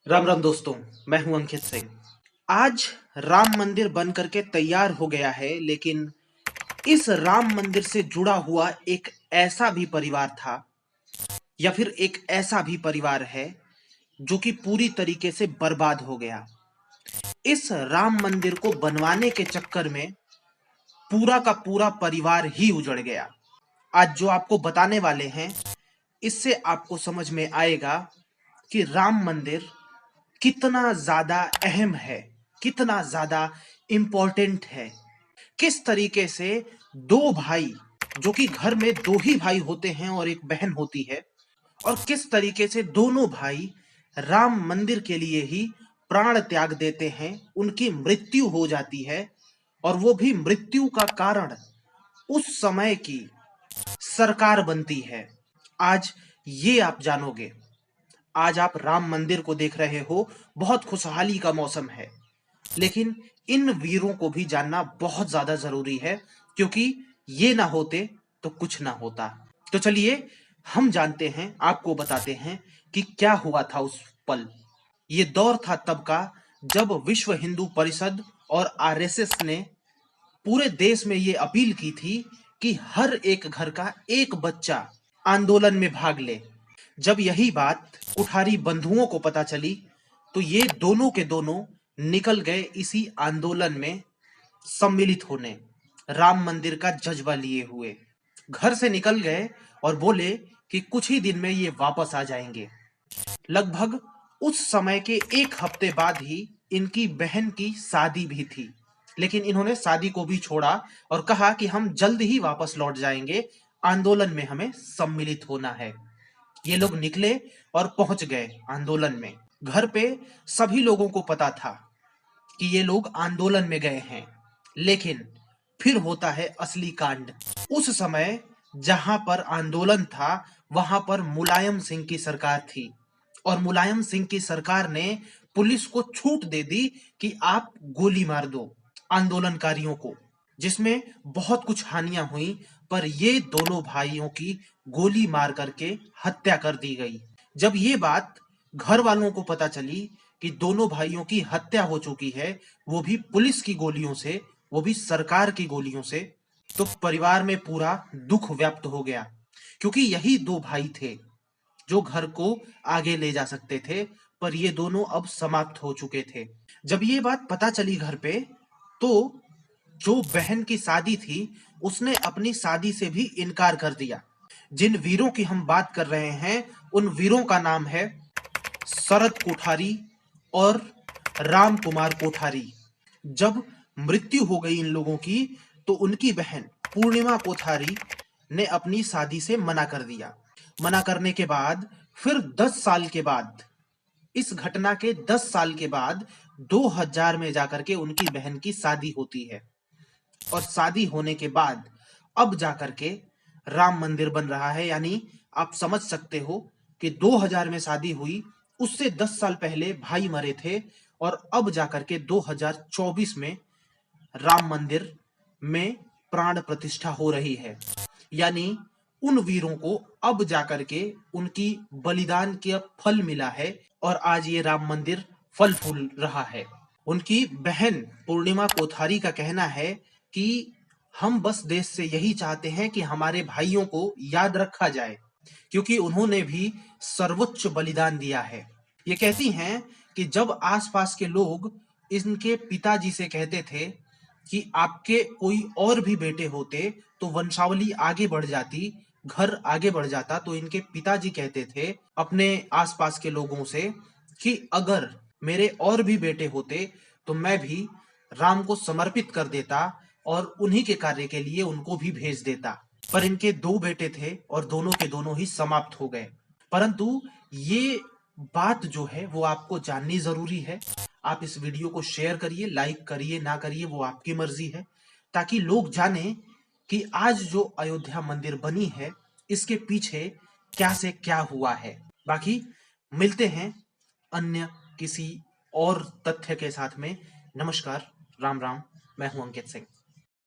राम राम दोस्तों। मैं हूं अंकित सिंह। आज राम मंदिर बन करके तैयार हो गया है, लेकिन इस राम मंदिर से जुड़ा हुआ एक ऐसा भी परिवार था या फिर एक ऐसा भी परिवार है जो कि पूरी तरीके से बर्बाद हो गया। इस राम मंदिर को बनवाने के चक्कर में पूरा का पूरा परिवार ही उजड़ गया। आज जो आपको बताने वाले हैं, इससे आपको समझ में आएगा कि राम मंदिर कितना ज्यादा अहम है, कितना ज्यादा इंपॉर्टेंट है। किस तरीके से दो भाई, जो कि घर में दो ही भाई होते हैं और एक बहन होती है, और किस तरीके से दोनों भाई राम मंदिर के लिए ही प्राण त्याग देते हैं, उनकी मृत्यु हो जाती है, और वो भी मृत्यु का कारण उस समय की सरकार बनती है। आज ये आप जानोगे। आज आप राम मंदिर को देख रहे हो, बहुत खुशहाली का मौसम है, लेकिन इन वीरों को भी जानना बहुत ज्यादा जरूरी है, क्योंकि ये ना होते तो कुछ ना होता। तो चलिए हम जानते हैं, आपको बताते हैं कि क्या हुआ था उस पल। ये दौर था तब का, जब विश्व हिंदू परिषद और आरएसएस ने पूरे देश में ये अपील की थी कि हर एक घर का एक बच्चा आंदोलन में भाग ले। जब यही बात कुठारी बंधुओं को पता चली, तो ये दोनों के दोनों निकल गए इसी आंदोलन में सम्मिलित होने, राम मंदिर का जज्बा लिए हुए। घर से निकल गए और बोले कि कुछ ही दिन में ये वापस आ जाएंगे। लगभग उस समय के एक हफ्ते बाद ही इनकी बहन की शादी भी थी, लेकिन इन्होंने शादी को भी छोड़ा और कहा कि हम जल्द ही वापस लौट जाएंगे, आंदोलन में हमें सम्मिलित होना है। ये लोग निकले और पहुंच गए आंदोलन में। घर पे सभी लोगों को पता था कि ये लोग आंदोलन में गए हैं, लेकिन फिर होता है असली कांड। उस समय जहां पर आंदोलन था, वहां पर मुलायम सिंह की सरकार थी, और मुलायम सिंह की सरकार ने पुलिस को छूट दे दी कि आप गोली मार दो आंदोलनकारियों को, जिसमें बहुत कुछ हानियां हुई। पर ये दोनों भाइयों की गोली मार करके हत्या कर दी गई। जब ये बात घर वालों को पता चली कि दोनों भाइयों की हत्या हो चुकी है, वो भी पुलिस की गोलियों से, वो भी सरकार की गोलियों से, तो परिवार में पूरा दुख व्याप्त हो गया, क्योंकि यही दो भाई थे जो घर को आगे ले जा सकते थे, पर ये दोनों अब समाप्त हो चुके थे। जब ये बात पता चली घर पे, तो जो बहन की शादी थी, उसने अपनी शादी से भी इनकार कर दिया। जिन वीरों की हम बात कर रहे हैं, उन वीरों का नाम है शरद कोठारी और राम कुमार कोठारी। जब मृत्यु हो गई इन लोगों की, तो उनकी बहन पूर्णिमा कोठारी ने अपनी शादी से मना कर दिया। मना करने के बाद फिर 10 साल के बाद, इस घटना के 10 साल के बाद 2000 में जाकर के उनकी बहन की शादी होती है, और शादी होने के बाद अब जाकर के राम मंदिर बन रहा है। यानी आप समझ सकते हो कि 2000 में शादी हुई, उससे 10 साल पहले भाई मरे थे, और अब जाकर के 2024 में राम मंदिर में प्राण प्रतिष्ठा हो रही है। यानी उन वीरों को अब जाकर के उनकी बलिदान का फल मिला है, और आज ये राम मंदिर फल फूल रहा है। उनकी बहन पूर्णिमा कोठारी का कहना है कि हम बस देश से यही चाहते हैं कि हमारे भाइयों को याद रखा जाए, क्योंकि उन्होंने भी सर्वोच्च बलिदान दिया है। ये कहती हैं कि जब आसपास के लोग इनके पिताजी से कहते थे कि आपके कोई और भी बेटे होते तो वंशावली आगे बढ़ जाती, घर आगे बढ़ जाता, तो इनके पिताजी कहते थे अपने आसपास के लोगों से कि अगर मेरे और भी बेटे होते तो मैं भी राम को समर्पित कर देता और उन्हीं के कार्य के लिए उनको भी भेज देता। पर इनके दो बेटे थे और दोनों के दोनों ही समाप्त हो गए। परंतु ये बात जो है वो आपको जाननी जरूरी है। आप इस वीडियो को शेयर करिए, लाइक करिए, ना करिए वो आपकी मर्जी है, ताकि लोग जाने कि आज जो अयोध्या मंदिर बनी है, इसके पीछे क्या से क्या हुआ है। बाकी मिलते हैं अन्य किसी और तथ्य के साथ में। नमस्कार, राम राम। मैं हूं अंकित सिंह।